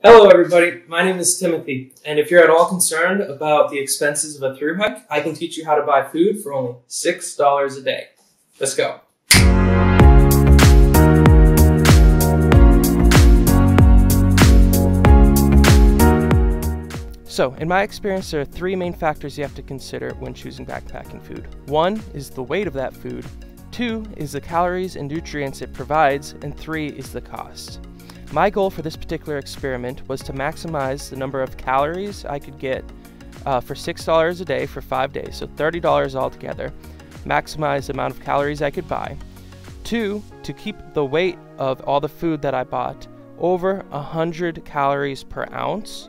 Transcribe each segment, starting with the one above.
Hello everybody, my name is Timothy, and if you're at all concerned about the expenses of a thru hike, I can teach you how to buy food for only $6 a day. Let's go. So, in my experience, there are three main factors you have to consider when choosing backpacking food. One is the weight of that food, two is the calories and nutrients it provides, and three is the cost. My goal for this particular experiment was to maximize the number of calories I could get for $6 a day for 5 days, so $30 altogether, maximize the amount of calories I could buy. Two, to keep the weight of all the food that I bought over 100 calories per ounce.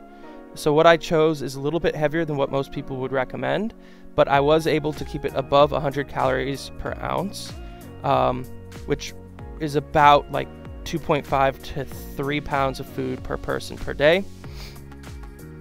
So what I chose is a little bit heavier than what most people would recommend, but I was able to keep it above 100 calories per ounce, which is about like 2.5 to 3 pounds of food per person per day.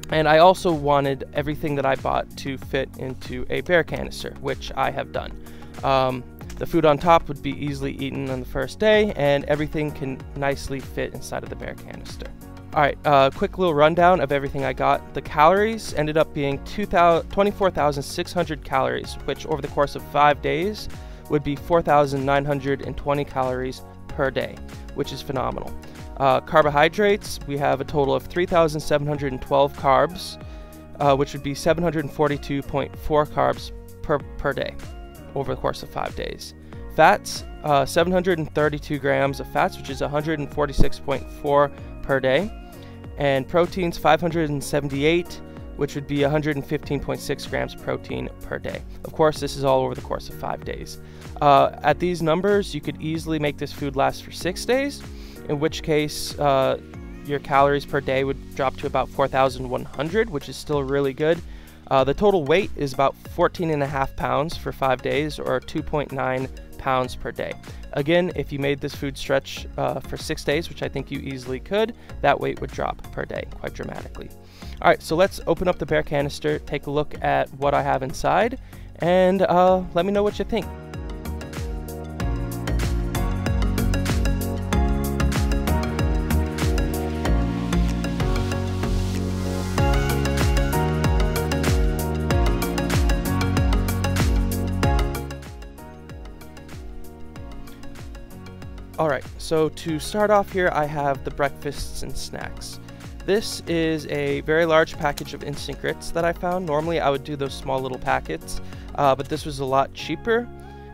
And I also wanted everything that I bought to fit into a bear canister, which I have done. The food on top would be easily eaten on the first day, and everything can nicely fit inside of the bear canister. Alright, quick little rundown of everything I got. The calories ended up being 24,600 calories, which over the course of 5 days would be 4,920 calories per day, which is phenomenal. Carbohydrates, we have a total of 3,712 carbs, which would be 742.4 carbs per day over the course of 5 days. Fats, 732 grams of fats, which is 146.4 per day. And proteins, 578, which would be 115.6 grams of protein per day. Of course, this is all over the course of 5 days. At these numbers, you could easily make this food last for 6 days, in which case your calories per day would drop to about 4,100, which is still really good. The total weight is about 14.5 pounds for 5 days, or 2.9 pounds per day. Again, if you made this food stretch for 6 days, which I think you easily could, that weight would drop per day quite dramatically. Alright, so let's open up the bear canister, take a look at what I have inside, and let me know what you think. Alright, so to start off here, I have the breakfasts and snacks. This is a very large package of instant grits that I found. Normally I would do those small little packets, but this was a lot cheaper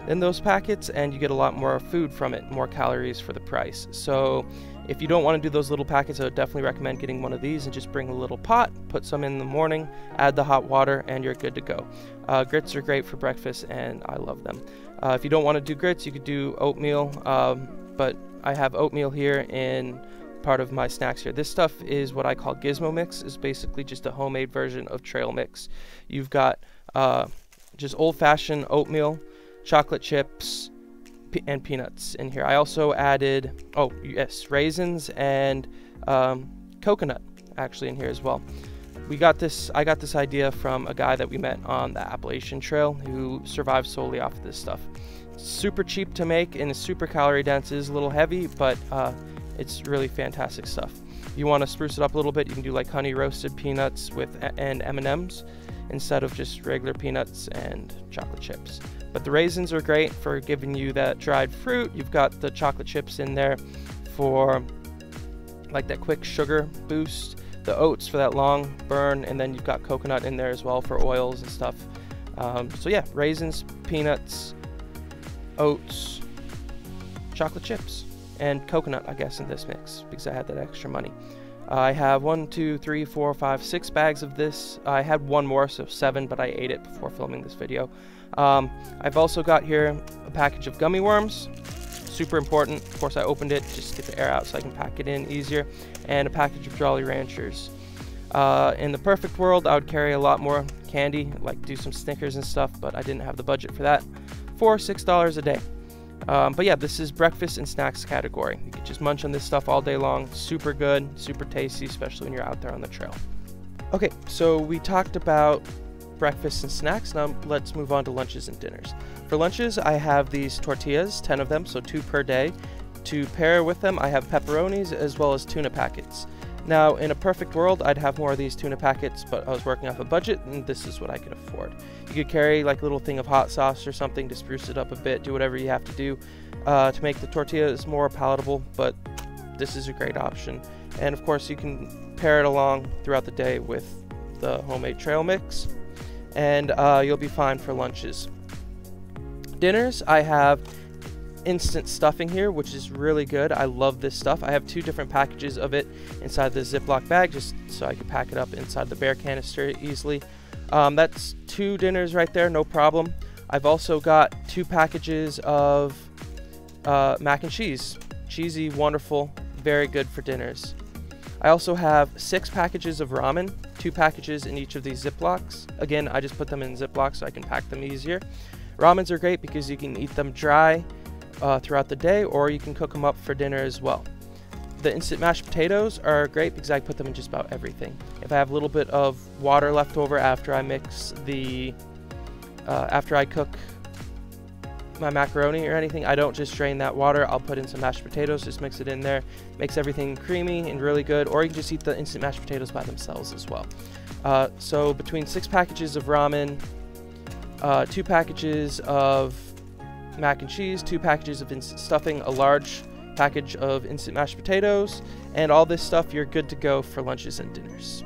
than those packets, and you get a lot more food from it, more calories for the price. So if you don't want to do those little packets, I would definitely recommend getting one of these and just bring a little pot, put some in the morning, add the hot water, and you're good to go. Grits are great for breakfast, and I love them. If you don't want to do grits, you could do oatmeal, but I have oatmeal here in part of my snacks here. This stuff is what I call Gizmo mix. It's basically just a homemade version of trail mix. You've got just old-fashioned oatmeal, chocolate chips, and peanuts in here. I also added, oh yes, raisins and coconut actually in here as well. I got this idea from a guy that we met on the Appalachian Trail who survived solely off of this stuff. Super cheap to make and is super calorie dense. It is a little heavy, but it's really fantastic stuff. If you want to spruce it up a little bit, you can do like honey roasted peanuts and M&Ms instead of just regular peanuts and chocolate chips. But the raisins are great for giving you that dried fruit. You've got the chocolate chips in there for like that quick sugar boost, the oats for that long burn, and then you've got coconut in there as well for oils and stuff. So yeah, raisins, peanuts, oats, chocolate chips, and coconut, I guess, in this mix because I had that extra money. I have 1, 2, 3, 4, 5, 6 bags of this. I had one more, so 7, but I ate it before filming this video. I've also got here a package of gummy worms, super important. Of course, I opened it just to get the air out so I can pack it in easier, and a package of Jolly Ranchers. In the perfect world, I would carry a lot more candy, like do some Snickers and stuff, but I didn't have the budget for that. For $6 a day. But yeah, this is breakfast and snacks category. You can just munch on this stuff all day long. Super good, super tasty, especially when you're out there on the trail. Okay, so we talked about breakfast and snacks. Now let's move on to lunches and dinners. For lunches, I have these tortillas, 10 of them, so 2 per day. To pair with them, I have pepperonis as well as tuna packets. Now, in a perfect world, I'd have more of these tuna packets, but I was working off a budget, and this is what I could afford. You could carry like a little thing of hot sauce or something to spruce it up a bit, do whatever you have to do to make the tortillas more palatable, but this is a great option. And of course, you can pair it along throughout the day with the homemade trail mix, and you'll be fine for lunches. Dinners, I have instant stuffing here, which is really good. I love this stuff. I have 2 different packages of it inside the Ziploc bag, just so I can pack it up inside the bear canister easily. That's 2 dinners right there, no problem. I've also got 2 packages of mac and cheese. Cheesy, wonderful, very good for dinners. I also have 6 packages of ramen, 2 packages in each of these Ziplocs. Again, I just put them in Ziplocs so I can pack them easier. Ramens are great because you can eat them dry throughout the day, or you can cook them up for dinner as well. The instant mashed potatoes are great because I put them in just about everything. If I have a little bit of water left over after I mix the, after I cook my macaroni or anything, I don't just drain that water. I'll put in some mashed potatoes, just mix it in there, makes everything creamy and really good. Or you can just eat the instant mashed potatoes by themselves as well. So between 6 packages of ramen, 2 packages of mac and cheese, 2 packages of instant stuffing, a large package of instant mashed potatoes, and all this stuff, you're good to go for lunches and dinners.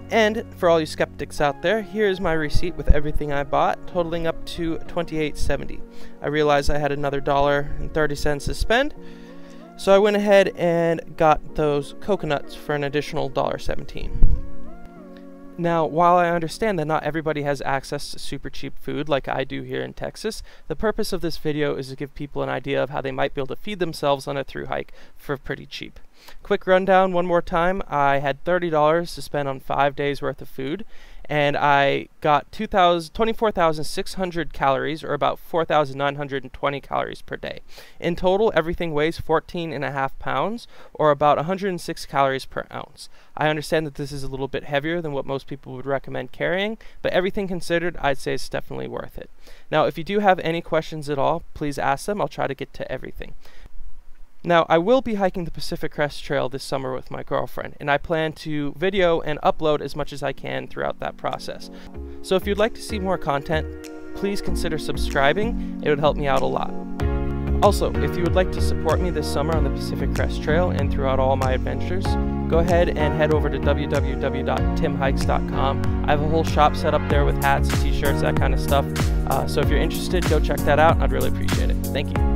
And for all you skeptics out there, here's my receipt with everything I bought, totaling up to $28.70. I realized I had another $1.30 to spend, so I went ahead and got those coconuts for an additional $1.17. Now, while I understand that not everybody has access to super cheap food like I do here in Texas, the purpose of this video is to give people an idea of how they might be able to feed themselves on a thru hike for pretty cheap. Quick rundown one more time. I had $30 to spend on 5 days worth of food, and I got 24,600 calories, or about 4,920 calories per day. In total, everything weighs 14.5 pounds, or about 106 calories per ounce. I understand that this is a little bit heavier than what most people would recommend carrying, but everything considered, I'd say it's definitely worth it. Now, if you do have any questions at all, please ask them. I'll try to get to everything. Now, I will be hiking the Pacific Crest Trail this summer with my girlfriend, and I plan to video and upload as much as I can throughout that process. So if you'd like to see more content, please consider subscribing. It would help me out a lot. Also, if you would like to support me this summer on the Pacific Crest Trail and throughout all my adventures, go ahead and head over to www.timhikes.com. I have a whole shop set up there with hats, t-shirts, that kind of stuff. So if you're interested, go check that out. I'd really appreciate it. Thank you.